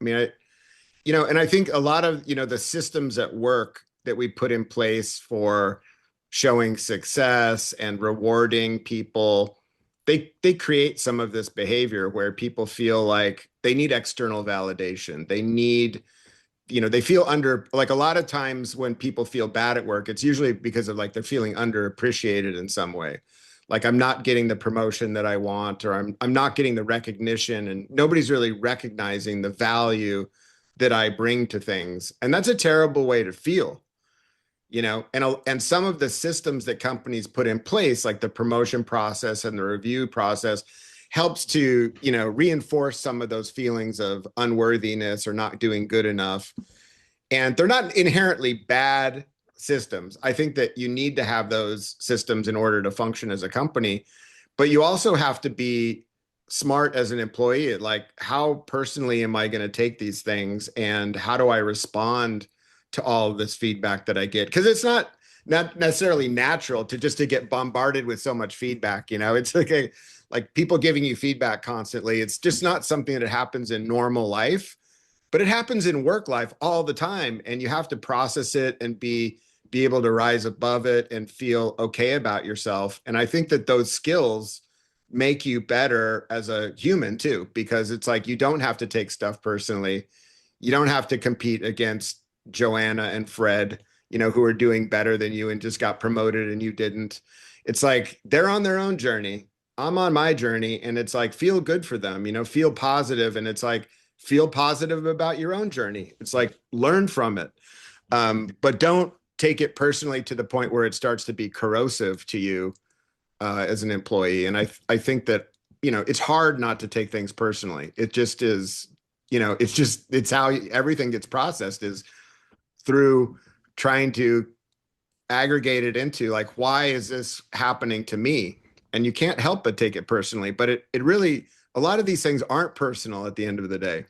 I mean, and I think a lot of, the systems at work that we put in place for showing success and rewarding people, they create some of this behavior where people feel like they need external validation. They need, they feel under, like a lot of times when people feel bad at work, it's usually because of like they're feeling underappreciated in some way. Like I'm not getting the promotion that I want, or I'm not getting the recognition, and nobody's really recognizing the value that I bring to things. And that's a terrible way to feel, and some of the systems that companies put in place, like the promotion process and the review process, helps to, reinforce some of those feelings of unworthiness or not doing good enough. And they're not inherently bad systems. I think that you need to have those systems in order to function as a company, but you also have to be smart as an employee. Like, how personally am I going to take these things, and how do I respond to all of this feedback that I get? Because it's not necessarily natural to get bombarded with so much feedback. It's like people giving you feedback constantly. It's just not something that happens in normal life, but it happens in work life all the time, and you have to process it and be able to rise above it and feel okay about yourself. And I think that those skills make you better as a human too, because it's like you don't have to take stuff personally. You don't have to compete against Joanna and Fred, who are doing better than you and just got promoted and you didn't. It's like they're on their own journey. I'm on my journey, and it's like feel good for them, feel positive, and it's like feel positive about your own journey. It's like learn from it, but don't take it personally to the point where it starts to be corrosive to you as an employee. And I think that, it's hard not to take things personally. It just is, it's how everything gets processed, is through trying to aggregate it into like, why is this happening to me? And you can't help but take it personally, but it really, a lot of these things aren't personal at the end of the day.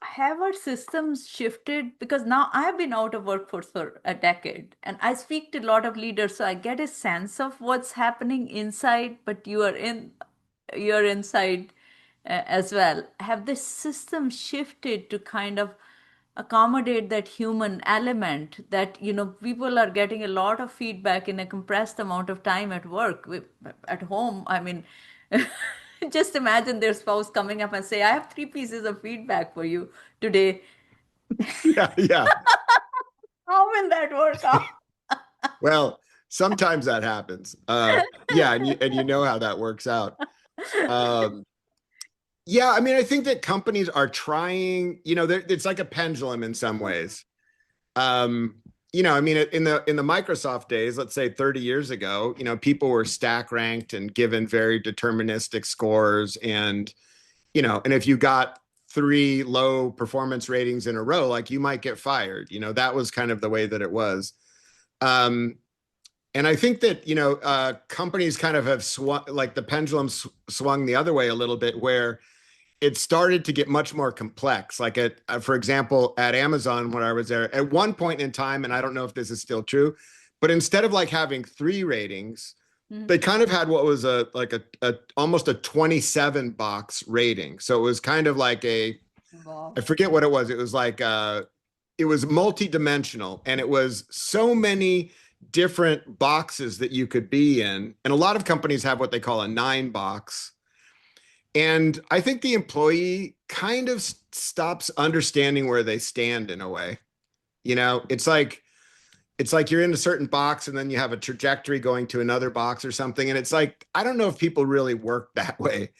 Have our systems shifted? Because now I've been out of workforce for a decade and I speak to a lot of leaders, so I get a sense of what's happening inside, but you're inside as well. Have the system shifted to kind of accommodate that human element that, people are getting a lot of feedback in a compressed amount of time at work? At home, I mean, just imagine their spouse coming up and say, I have 3 pieces of feedback for you today. Yeah, yeah. How will that work out? Well, sometimes that happens. Yeah, and you know how that works out. Um, yeah, I mean, I think that companies are trying, it's like a pendulum in some ways. Um, I mean, in the Microsoft days, let's say 30 years ago, people were stack ranked and given very deterministic scores, and if you got three low performance ratings in a row, like you might get fired. That was kind of the way that it was. Um, and I think that, companies kind of have swung, like the pendulum swung the other way a little bit, where it started to get much more complex. Like for example, at Amazon, when I was there, at one point in time, and I don't know if this is still true, but instead of like having 3 ratings, Mhm. they kind of had what was a almost a 27 box rating. So it was kind of like I Wow. forget what it was. It was like it was multi-dimensional, and it was so many different boxes that you could be in. And a lot of companies have what they call a 9 box. And I think the employee kind of stops understanding where they stand in a way. It's like you're in a certain box, and then you have a trajectory going to another box or something. And it's like, I don't know if people really work that way.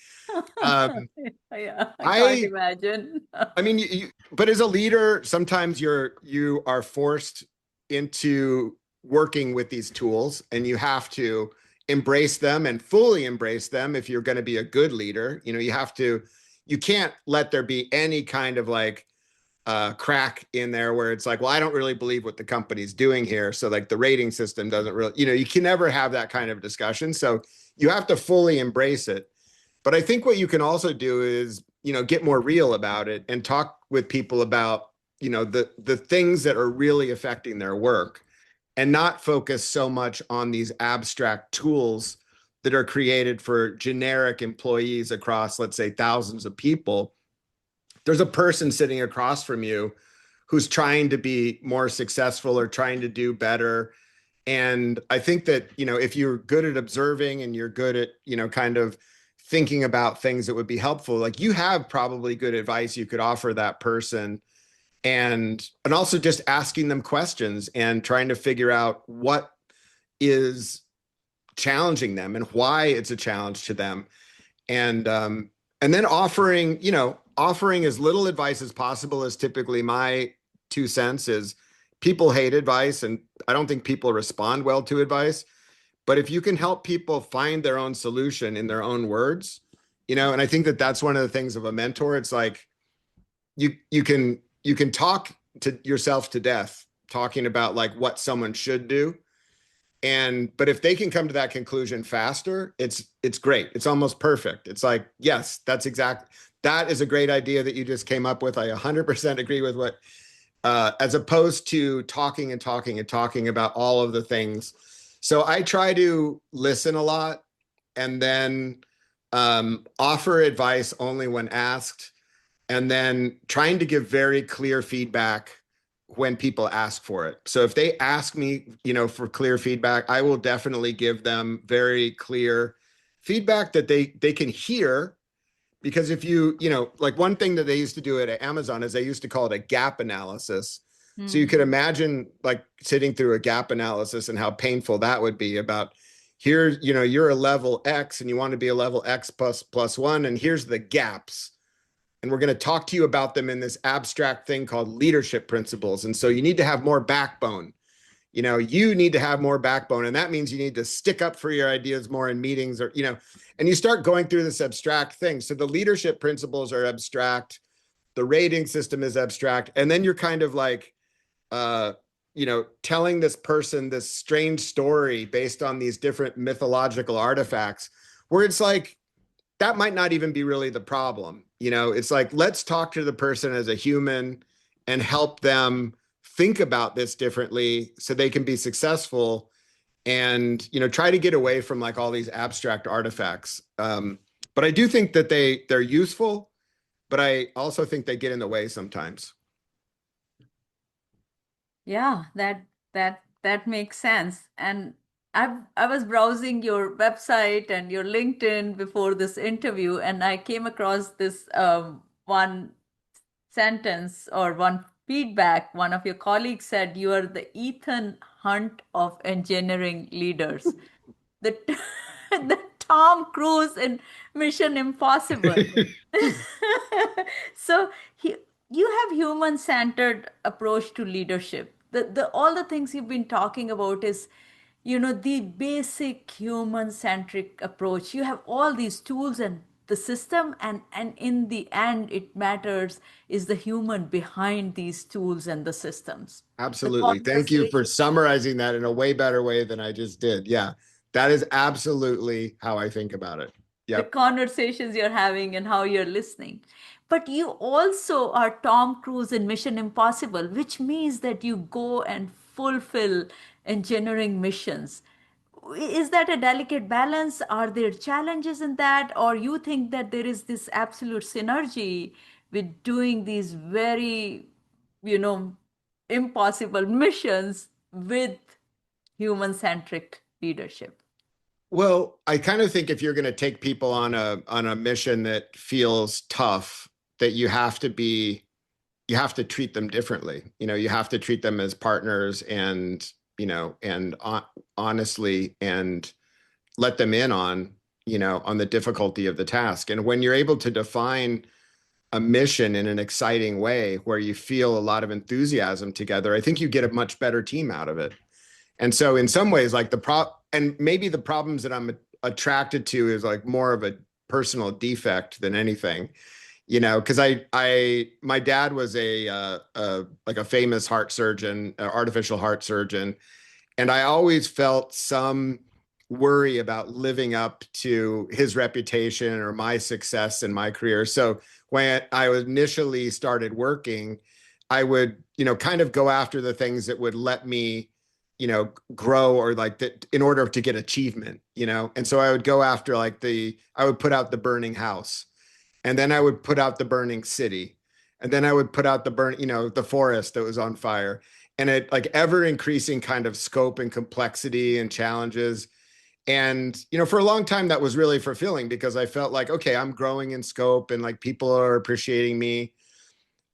Um, Yeah, I can't I imagine. I mean, but as a leader, sometimes you are forced into working with these tools, and you have to embrace them and fully embrace them if you're going to be a good leader. You can't let there be any kind of like crack in there where it's like, well, I don't really believe what the company's doing here. So like the rating system doesn't really, you can never have that kind of discussion. So you have to fully embrace it. But I think what you can also do is, get more real about it and talk with people about, the things that are really affecting their work, and not focus so much on these abstract tools that are created for generic employees across, let's say, thousands of people. there's a person sitting across from you who's trying to be more successful or trying to do better. And I think that, if you're good at observing and you're good at, kind of thinking about things that would be helpful, like you have probably good advice you could offer that person. And also just asking them questions and trying to figure out what is challenging them and why it's a challenge to them. And then offering as little advice as possible is typically my 2 cents. Is people hate advice, and I don't think people respond well to advice. But if you can help people find their own solution in their own words, and I think that that's one of the things of a mentor. It's like you can talk to yourself to death talking about like what someone should do. But if they can come to that conclusion faster, it's great. It's almost perfect. It's like, yes, that is a great idea that you just came up with. I 100% agree with what, as opposed to talking and talking and talking about all of the things. So I try to listen a lot, and then offer advice only when asked, and then trying to give very clear feedback when people ask for it. So if they ask me, for clear feedback, I will definitely give them very clear feedback that they can hear. Because if like one thing that they used to do at Amazon is they used to call it a gap analysis. So you Hmm. could imagine like sitting through a gap analysis and how painful that would be about here, you're a level X and you want to be a level X plus one, and here's the gaps. And we're going to talk to you about them in this abstract thing called leadership principles. And so you need to have more backbone. You need to have more backbone. And that means you need to stick up for your ideas more in meetings, and you start going through this abstract thing. So the leadership principles are abstract. The rating system is abstract. And then you're kind of like, telling this person this strange story based on these different mythological artifacts, where it's like, that might not even be really the problem. It's like, let's talk to the person as a human and help them think about this differently so they can be successful, and, try to get away from like all these abstract artifacts. But I do think that they're useful, but I also think they get in the way sometimes. Yeah, that makes sense. And I was browsing your website and your LinkedIn before this interview, and I came across this one sentence or one feedback. One of your colleagues said you are the Ethan Hunt of engineering leaders. The the Tom Cruise in Mission Impossible. So he, you have human-centered approach to leadership. The all the things you've been talking about is, the basic human-centric approach. You have all these tools and the system, and in the end, it matters is the human behind these tools and the systems. The Absolutely. Thank you conversation, for summarizing that in a way better way than I just did. Yeah, that is absolutely how I think about it. the Yep. conversations you're having and how you're listening. But you also are Tom Cruise in Mission Impossible, which means that you go and fulfill engineering missions. Is that a delicate balance? Are there challenges in that? Or you think that there is this absolute synergy with doing these very, you know, impossible missions with human-centric leadership? Well, I kind of think if you're going to take people on a mission that feels tough, that you have to treat them differently. You have to treat them as partners, and honestly, and let them in on the difficulty of the task. And when you're able to define a mission in an exciting way where you feel a lot of enthusiasm together, I think you get a much better team out of it. And so in some ways, like and maybe the problems that I'm attracted to is like more of a personal defect than anything, because my dad was like a famous heart surgeon, artificial heart surgeon. And I always felt some worry about living up to his reputation or my success in my career. So when I initially started working, I would, kind of go after the things that would let me, grow, or like that in order to get achievement. And so I would go after I would put out the burning house, and then I would put out the burning city. And then I would put out the the forest that was on fire. And it like ever increasing kind of scope and complexity and challenges. And, for a long time, that was really fulfilling because I felt like, okay, I'm growing in scope and like people are appreciating me.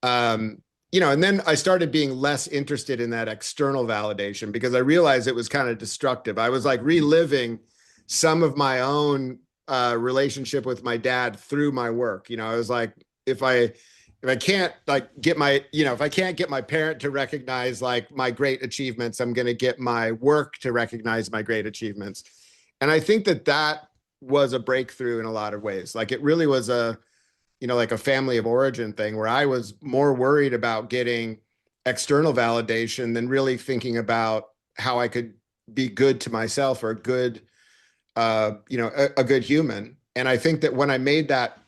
Um, and then I started being less interested in that external validation because I realized it was kind of destructive. I was like reliving some of my own relationship with my dad through my work. I was like, if I can't like get my, if I can't get my parent to recognize like my great achievements, I'm going to get my work to recognize my great achievements. And I think that that was a breakthrough in a lot of ways. Like it really was like a family of origin thing where I was more worried about getting external validation than really thinking about how I could be good to myself or a good, a good human. And I think that when I made that,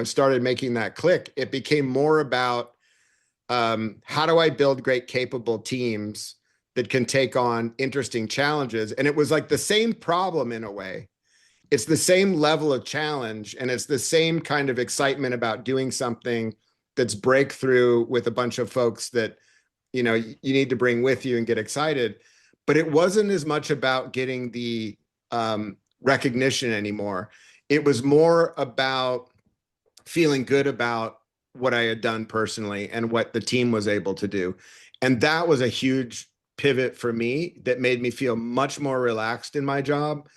started making that click, it became more about how do I build great, capable teams that can take on interesting challenges? And it was like the same problem in a way. It's the same level of challenge and it's the same kind of excitement about doing something that's breakthrough with a bunch of folks that you need to bring with you and get excited. But it wasn't as much about getting the recognition anymore. It was more about feeling good about what I had done personally and what the team was able to do. And that was a huge pivot for me that made me feel much more relaxed in my job.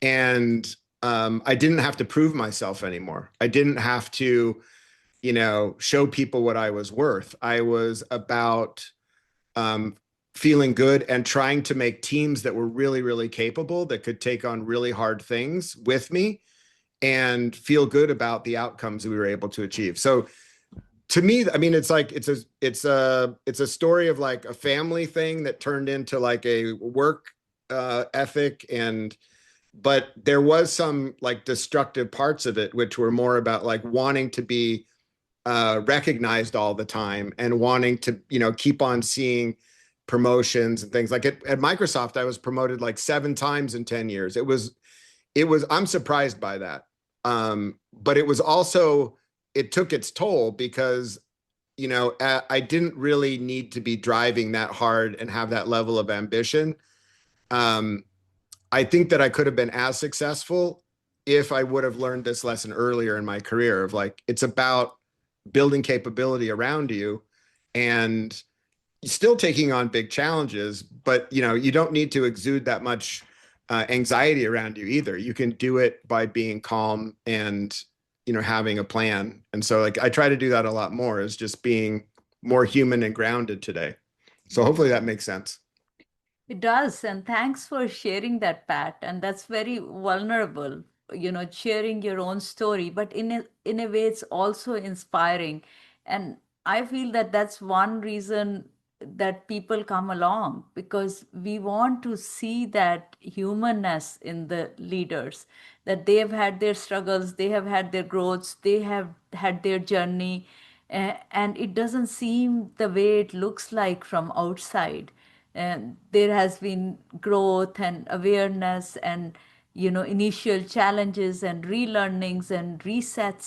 And I didn't have to prove myself anymore. I didn't have to, show people what I was worth. I was about um, feeling good and trying to make teams that were really, really capable that could take on really hard things with me and feel good about the outcomes we were able to achieve. So to me, I mean, it's like it's a story of like a family thing that turned into like a work ethic. And but there was some like destructive parts of it which were more about like wanting to be recognized all the time and wanting to keep on seeing promotions and things like at Microsoft. I was promoted like 7 times in 10 years. It was I'm surprised by that. But it was also it took its toll because I didn't really need to be driving that hard and have that level of ambition. um, I think that I could have been as successful if I would have learned this lesson earlier in my career of like, it's about building capability around you and still taking on big challenges, but you don't need to exude that much anxiety around you either. You can do it by being calm and having a plan. And so like I try to do that a lot more is just being more human and grounded today. So hopefully that makes sense. It does. And thanks for sharing that, Pat. And that's very vulnerable, sharing your own story, but in a way, it's also inspiring. And I feel that that's one reason that people come along because we want to see that humanness in the leaders, that they have had their struggles, they have had their growths, they have had their journey, and it doesn't seem the way it looks like from outside. And there has been growth and awareness and initial challenges and relearnings and resets,